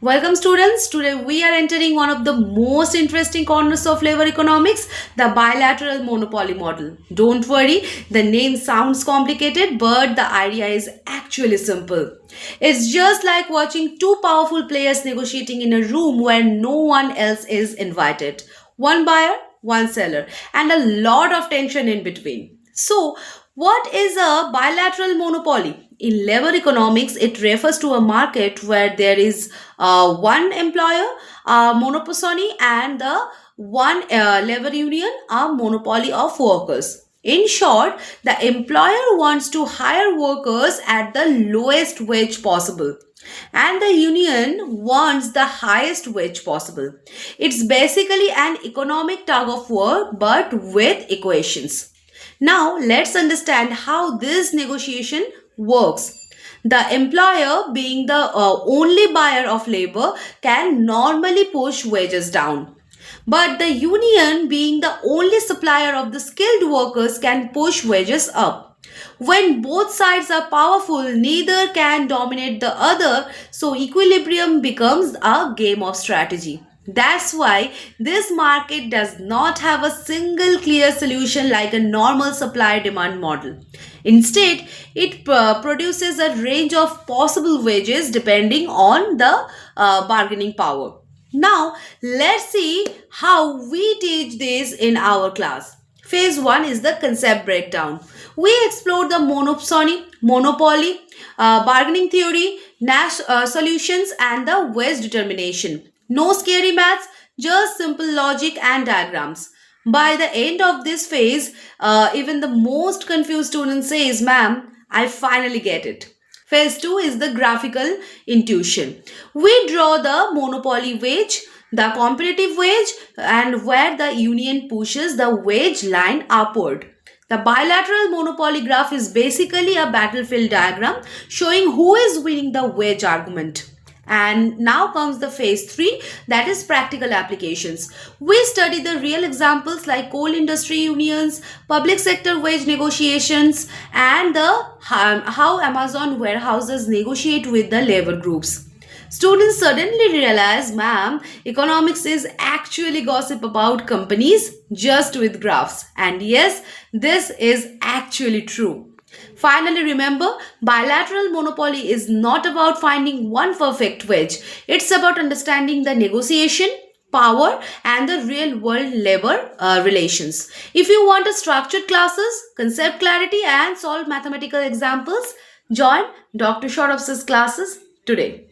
Welcome students. Today we are entering one of the most interesting corners of labor economics, the bilateral monopoly model. Don't worry, the name sounds complicated, but the idea is actually simple. It's just like watching two powerful players negotiating in a room where no one else is invited. One buyer, one seller, and a lot of tension in between. So, what is a bilateral monopoly? In labor economics, it refers to a market where there is one employer, monopoly, and the one labor union, a monopoly of workers. In short, the employer wants to hire workers at the lowest wage possible, and the union wants the highest wage possible. It's basically an economic tug of war, but with equations. Now, let's understand how this negotiation works. The employer, being the only buyer of labor, can normally push wages down. But the union, being the only supplier of the skilled workers, can push wages up. When both sides are powerful, neither can dominate the other, so equilibrium becomes a game of strategy. That's why this market does not have a single clear solution like a normal supply demand model. Instead, it produces a range of possible wages depending on the bargaining power. Now, let's see how we teach this in our class. Phase 1 is the concept breakdown. We explored the monopoly, bargaining theory, Nash solutions, and the wage determination. No scary maths, just simple logic and diagrams. By the end of this phase, even the most confused student says, Ma'am, I finally get it. Phase 2 is the graphical intuition. We draw the monopoly wage, the competitive wage, and where the union pushes the wage line upward. The bilateral monopoly graph is basically a battlefield diagram showing who is winning the wage argument. And now comes the phase 3, that is practical applications. We study the real examples like coal industry unions, public sector wage negotiations, and how Amazon warehouses negotiate with the labor groups. Students suddenly realize, ma'am, economics is actually gossip about companies just with graphs. And yes, this is actually true. Finally, remember, bilateral monopoly is not about finding one perfect wedge. It's about understanding the negotiation, power, and the real world labor relations. If you want a structured classes, concept clarity, and solve mathematical examples, join Dr. Shorov's classes today.